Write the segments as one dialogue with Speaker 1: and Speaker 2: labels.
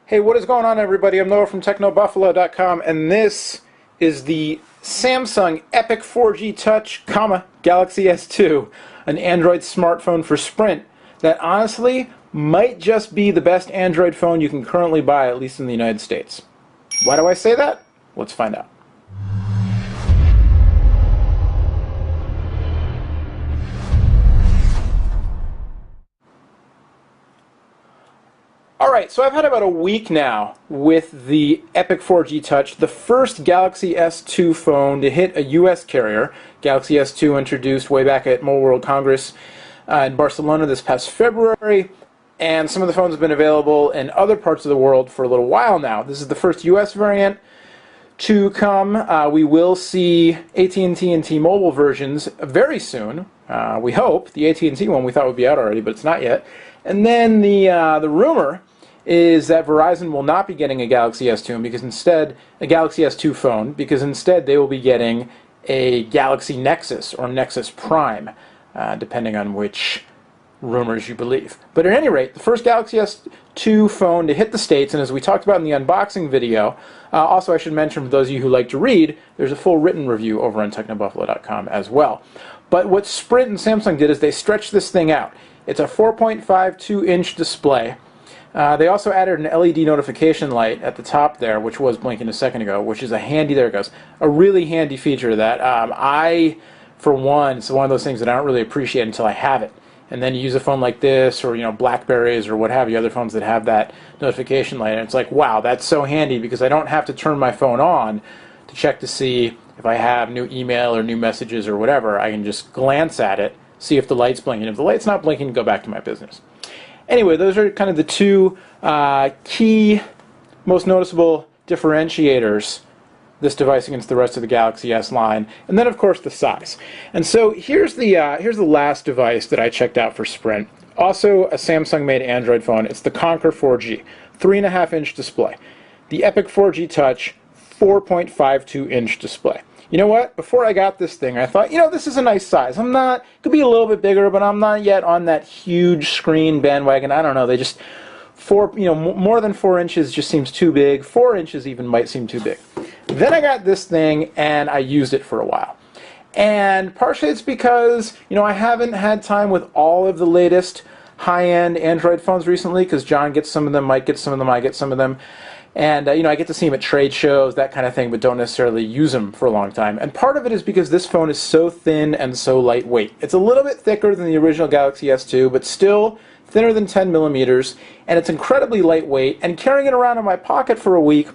Speaker 1: Hey, what is going on, everybody? I'm Noah from TechnoBuffalo.com, and this is the Samsung Epic 4G Touch, Galaxy S2, an Android smartphone for Sprint that honestly might just be the best Android phone you can currently buy, at least in the United States. Why do I say that? Let's find out. Alright, so I've had about a week now with the Epic 4G Touch, the first Galaxy S2 phone to hit a US carrier. Galaxy S2 introduced way back at Mobile World Congress in Barcelona this past February, and some of the phones have been available in other parts of the world for a little while now. This is the first US variant to come. We will see AT&T and T-Mobile versions very soon. We hope. The AT&T one we thought would be out already, but it's not yet. And then the rumor is that Verizon will not be getting a Galaxy S2 because instead a Galaxy S2 phone, because instead they will be getting a Galaxy Nexus or Nexus Prime, depending on which rumors you believe. But at any rate, the first Galaxy S2 phone to hit the States, and as we talked about in the unboxing video, also I should mention for those of you who like to read, there's a full written review over on TechnoBuffalo.com as well. But what Sprint and Samsung did is they stretched this thing out. It's a 4.52-inch display. They also added an LED notification light at the top there, which was blinking a second ago, which is a handy, there it goes, a really handy feature that I, for one, it's one of those things that I don't really appreciate until I have it. And then you use a phone like this, or Blackberries, or what have you, other phones that have that notification light, and it's like, wow, that's so handy because I don't have to turn my phone on to check to see if I have new email or new messages or whatever. I can just glance at it, see if the light's blinking. If the light's not blinking, go back to my business. Anyway, those are kind of the two key, most noticeable differentiators this device against the rest of the Galaxy S line, and then of course the size. And so here's the last device that I checked out for Sprint. Also a Samsung-made Android phone. It's the Conquer 4G, 3.5-inch display. The Epic 4G Touch, 4.52-inch display. You know what? Before I got this thing, I thought, this is a nice size. Could be a little bit bigger, but I'm not yet on that huge screen bandwagon. I don't know. They just, more than 4 inches just seems too big. 4 inches even might seem too big. Then I got this thing, and I used it for a while. And partially it's because, I haven't had time with all of the latest high-end Android phones recently, because John gets some of them, Mike gets some of them, I get some of them. And, I get to see them at trade shows, that kind of thing, but don't necessarily use them for a long time. And part of it is because this phone is so thin and so lightweight. It's a little bit thicker than the original Galaxy S2, but still thinner than 10 millimeters, and it's incredibly lightweight. And carrying it around in my pocket for a week,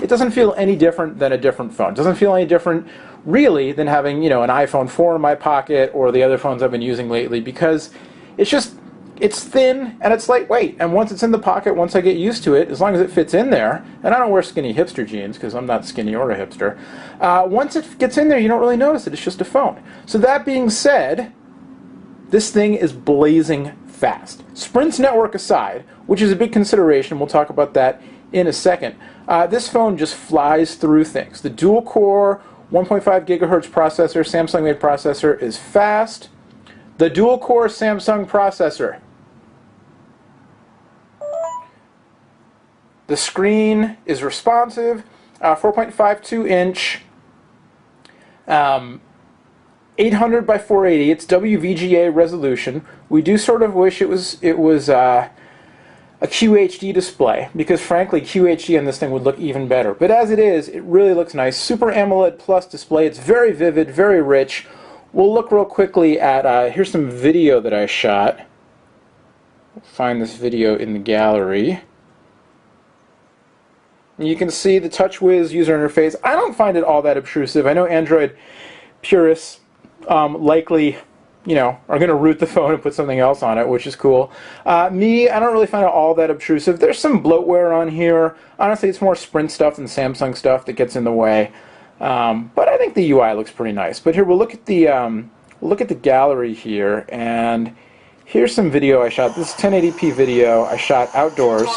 Speaker 1: it doesn't feel any different than a different phone. It doesn't feel any different, really, than having, an iPhone 4 in my pocket or the other phones I've been using lately, because it's thin and it's lightweight, and once it's in the pocket, once I get used to it, as long as it fits in there, and I don't wear skinny hipster jeans because I'm not skinny or a hipster, once it gets in there, you don't really notice it. It's just a phone. So that being said, this thing is blazing fast. Sprint's network aside, which is a big consideration, we'll talk about that in a second, this phone just flies through things. The dual-core 1.5 gigahertz processor, Samsung-made processor, is fast. The dual-core Samsung processor. The screen is responsive, 4.52-inch, 800 by 480. It's WVGA resolution. We do sort of wish it was a QHD display, because frankly QHD on this thing would look even better. But as it is, it really looks nice. Super AMOLED Plus display. It's very vivid, very rich. We'll look real quickly at, here's some video that I shot. Find this video in the gallery. You can see the TouchWiz user interface. I don't find it all that obtrusive. I know Android purists likely, are going to root the phone and put something else on it, which is cool. Me, I don't really find it all that obtrusive. There's some bloatware on here. Honestly, it's more Sprint stuff than Samsung stuff that gets in the way. But I think the UI looks pretty nice. But here, we'll look at the gallery here, and here's some video I shot. This is 1080p video I shot outdoors.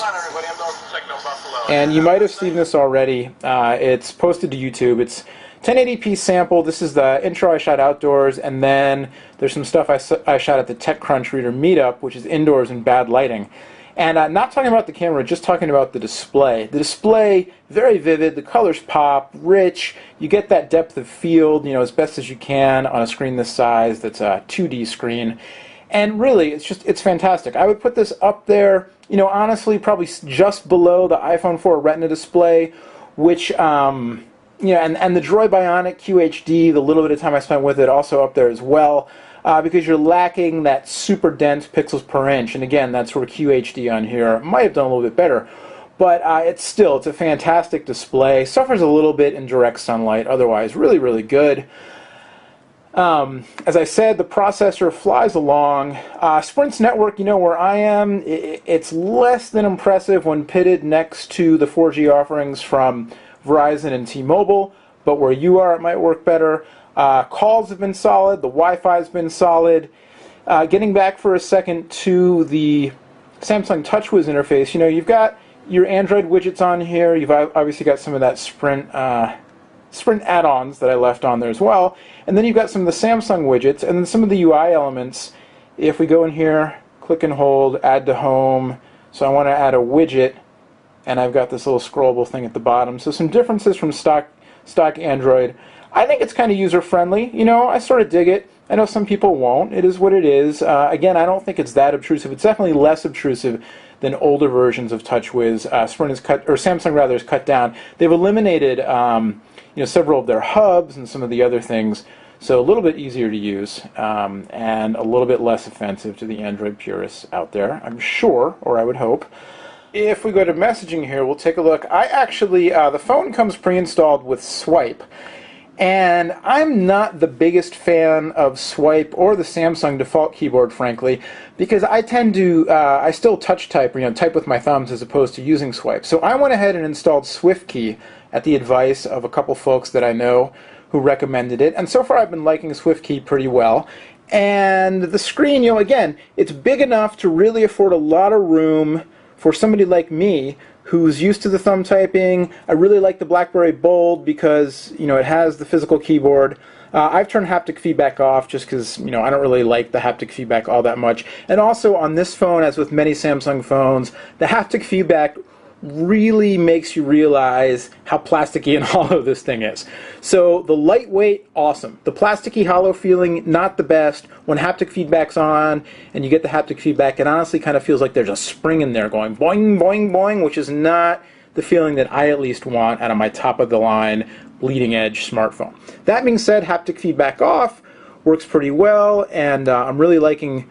Speaker 1: And you might have seen this already. It's posted to YouTube. It's 1080p sample. This is the intro I shot outdoors, and then there's some stuff I shot at the TechCrunch Reader Meetup, which is indoors in bad lighting. And not talking about the camera, just talking about the display. The display, very vivid, the colors pop, rich, you get that depth of field, as best as you can on a screen this size that's a 2D screen. And really, it's fantastic. I would put this up there, honestly, probably just below the iPhone 4 Retina display, which, and the Droid Bionic QHD, the little bit of time I spent with it, also up there as well. Because you're lacking that super dense pixels per inch, and again, that's where QHD on here might have done a little bit better. But it's a fantastic display. Suffers a little bit in direct sunlight, otherwise really, really good. As I said, the processor flies along. Sprint's network, where I am, it's less than impressive when pitted next to the 4G offerings from Verizon and T-Mobile, but where you are, it might work better. Calls have been solid, the Wi-Fi has been solid. Getting back for a second to the Samsung TouchWiz interface, you've got your Android widgets on here. You've obviously got some of that Sprint add-ons that I left on there as well. And then you've got some of the Samsung widgets, and then some of the UI elements. If we go in here, click and hold, add to home. So I want to add a widget, and I've got this little scrollable thing at the bottom. So some differences from stock Android. I think it's kind of user-friendly. I sort of dig it. I know some people won't. It is what it is. Again, I don't think it's that obtrusive. It's definitely less obtrusive than older versions of TouchWiz. Samsung rather has cut down. They've eliminated several of their hubs and some of the other things, so a little bit easier to use and a little bit less offensive to the Android purists out there, I'm sure, or I would hope. If we go to messaging here, we'll take a look. I actually, the phone comes pre-installed with Swipe. And I'm not the biggest fan of Swipe or the Samsung default keyboard, frankly, because I tend to, I still touch type, type with my thumbs as opposed to using Swipe. So I went ahead and installed SwiftKey at the advice of a couple folks that I know who recommended it. And so far I've been liking SwiftKey pretty well. And the screen, again, it's big enough to really afford a lot of room for somebody like me who's used to the thumb typing. I really like the BlackBerry Bold because, it has the physical keyboard. I've turned haptic feedback off just because, I don't really like the haptic feedback all that much. And also on this phone, as with many Samsung phones, the haptic feedback really makes you realize how plasticky and hollow this thing is. So the lightweight, awesome. The plasticky hollow feeling, not the best. When haptic feedback's on and you get the haptic feedback, it honestly kind of feels like there's a spring in there going boing, boing, boing, which is not the feeling that I at least want out of my top-of-the-line, bleeding-edge smartphone. That being said, haptic feedback off works pretty well, and I'm really liking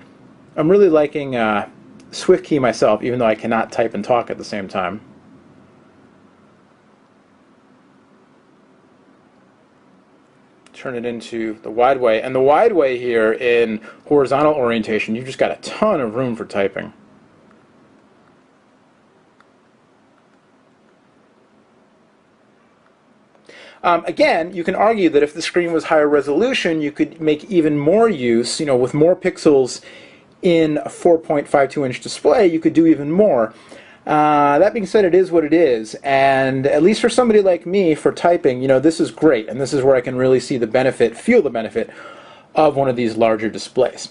Speaker 1: SwiftKey myself, even though I cannot type and talk at the same time. Turn it into the wide way. And the wide way here in horizontal orientation, you've just got a ton of room for typing. Again, you can argue that if the screen was higher resolution, you could make even more use, with more pixels in a 4.52-inch display, you could do even more. That being said, it is what it is, and at least for somebody like me, for typing, this is great, and this is where I can really see the benefit, feel the benefit of one of these larger displays.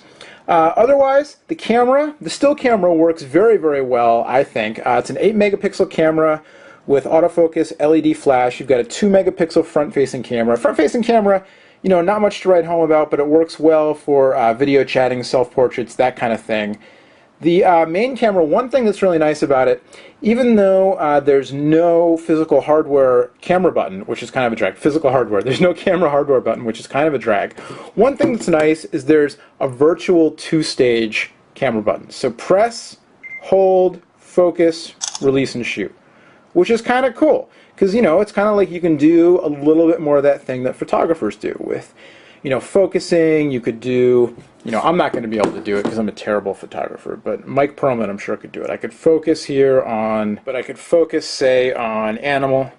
Speaker 1: Otherwise, the still camera works very, very well, I think. It's an 8-megapixel camera with autofocus LED flash. You've got a 2-megapixel front-facing camera. Front-facing camera, not much to write home about, but it works well for video chatting, self-portraits, that kind of thing. The main camera, one thing that's really nice about it, even though there's no physical hardware camera button, which is kind of a drag, there's no camera hardware button, which is kind of a drag. One thing that's nice is there's a virtual 2-stage camera button. So press, hold, focus, release, and shoot, which is kind of cool. Because, it's kind of like you can do a little bit more of that thing that photographers do with, focusing. You could do, I'm not going to be able to do it because I'm a terrible photographer, but Mike Perlman, I'm sure, could do it. I could focus here on, say, on animal,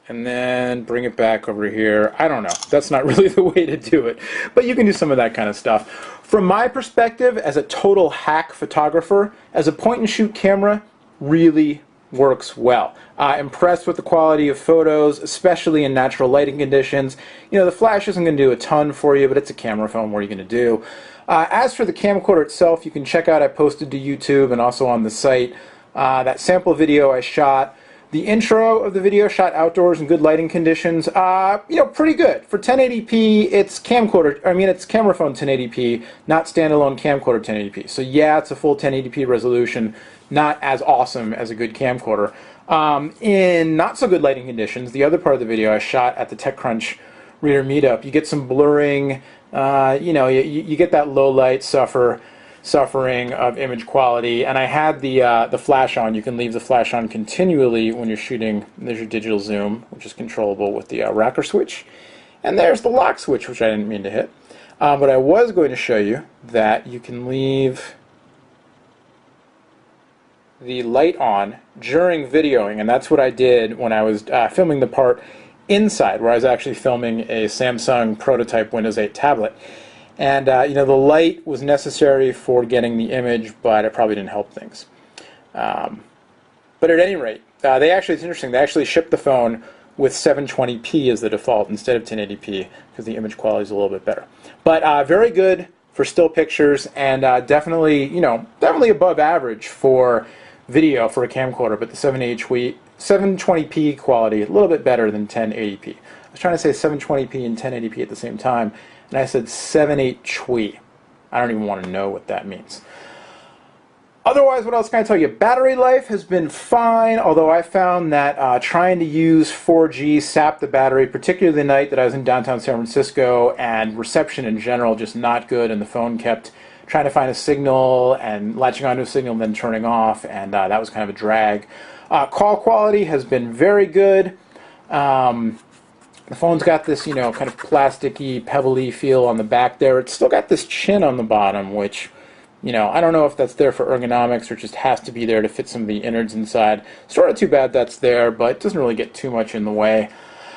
Speaker 1: and then bring it back over here. I don't know. That's not really the way to do it, but you can do some of that kind of stuff. From my perspective, as a total hack photographer, as a point-and-shoot camera, really works well. Impressed with the quality of photos, especially in natural lighting conditions. The flash isn't going to do a ton for you, but it's a camera phone. What are you going to do? As for the camcorder itself, you can check out, I posted to YouTube and also on the site, that sample video I shot. The intro of the video shot outdoors in good lighting conditions, pretty good. For 1080p, it's it's camera phone 1080p, not standalone camcorder 1080p. So yeah, it's a full 1080p resolution, not as awesome as a good camcorder. In not so good lighting conditions, the other part of the video I shot at the TechCrunch Reader Meetup, you get some blurring, you get that low light suffering of image quality, and I had the flash on. You can leave the flash on continually when you're shooting. There's your digital zoom, which is controllable with the rocker switch, and there's the lock switch, which I didn't mean to hit. But I was going to show you that you can leave the light on during videoing, and that's what I did when I was filming the part inside, where I was actually filming a Samsung prototype Windows 8 tablet. And the light was necessary for getting the image, but it probably didn't help things. But at any rate, it's interesting, they actually shipped the phone with 720p as the default instead of 1080p, because the image quality is a little bit better. But very good for still pictures, and definitely above average for video for a camcorder, but the 720p quality, a little bit better than 1080p. I was trying to say 720p and 1080p at the same time, and I said 7/8 I don't even want to know what that means. Otherwise, what else can I tell you? Battery life has been fine, although I found that trying to use 4G sapped the battery, particularly the night that I was in downtown San Francisco, and reception in general just not good, and the phone kept trying to find a signal and latching onto a signal and then turning off, and that was kind of a drag. Call quality has been very good. The phone's got this, kind of plasticky, pebbly feel on the back there. It's still got this chin on the bottom, which, I don't know if that's there for ergonomics or just has to be there to fit some of the innards inside. Sort of too bad that's there, but it doesn't really get too much in the way.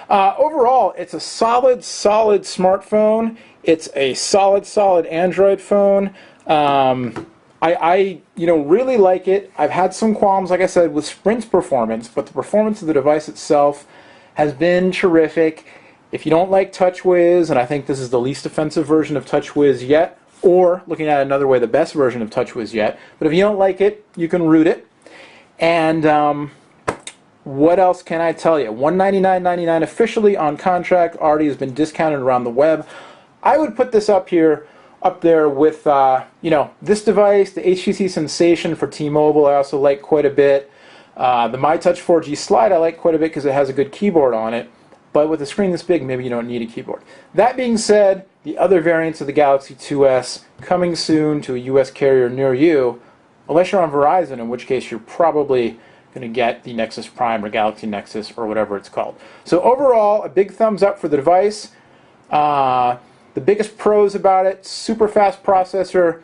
Speaker 1: Overall, it's a solid smartphone. It's a solid Android phone. I really like it. I've had some qualms, like I said, with Sprint's performance, but the performance of the device itself has been terrific. If you don't like TouchWiz, and I think this is the least offensive version of TouchWiz yet, or looking at it another way, the best version of TouchWiz yet, but if you don't like it, you can root it. And what else can I tell you? $199.99 officially on contract, already has been discounted around the web. I would put this up there with this device, the HTC Sensation for T-Mobile, I also like quite a bit. The MyTouch 4G Slide I like quite a bit because it has a good keyboard on it, but with a screen this big, maybe you don't need a keyboard. That being said, the other variants of the Galaxy 2S coming soon to a US carrier near you, unless you're on Verizon, in which case you're probably going to get the Nexus Prime or Galaxy Nexus or whatever it's called. So overall, a big thumbs up for the device. The biggest pros about it: super fast processor,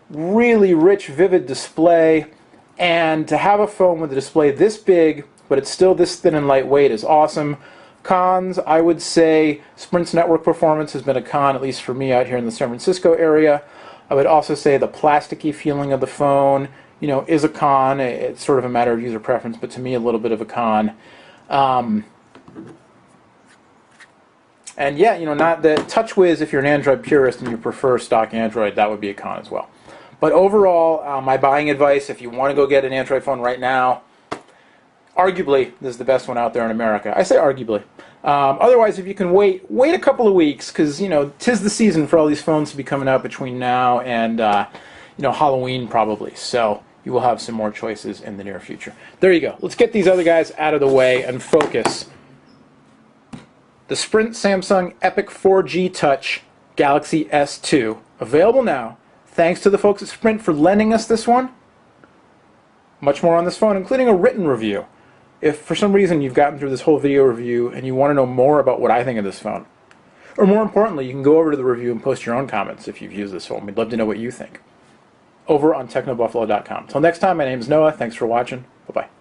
Speaker 1: really rich, vivid display, and to have a phone with a display this big, but it's still this thin and lightweight is awesome. Cons, I would say Sprint's network performance has been a con, at least for me out here in the San Francisco area. I would also say the plasticky feeling of the phone, is a con. It's sort of a matter of user preference, but to me a little bit of a con. And yeah, not the TouchWiz, if you're an Android purist and you prefer stock Android, that would be a con as well. But overall, my buying advice, if you want to go get an Android phone right now, arguably, this is the best one out there in America. I say arguably. Otherwise, if you can wait a couple of weeks, because, 'tis the season for all these phones to be coming out between now and, Halloween probably. So you will have some more choices in the near future. There you go. Let's get these other guys out of the way and focus. The Sprint Samsung Epic 4G Touch Galaxy S2, available now. Thanks to the folks at Sprint for lending us this one. Much more on this phone, including a written review. If for some reason you've gotten through this whole video review and you want to know more about what I think of this phone, or more importantly, you can go over to the review and post your own comments if you've used this phone. We'd love to know what you think. Over on technobuffalo.com. Till next time, my name is Noah. Thanks for watching. Bye-bye.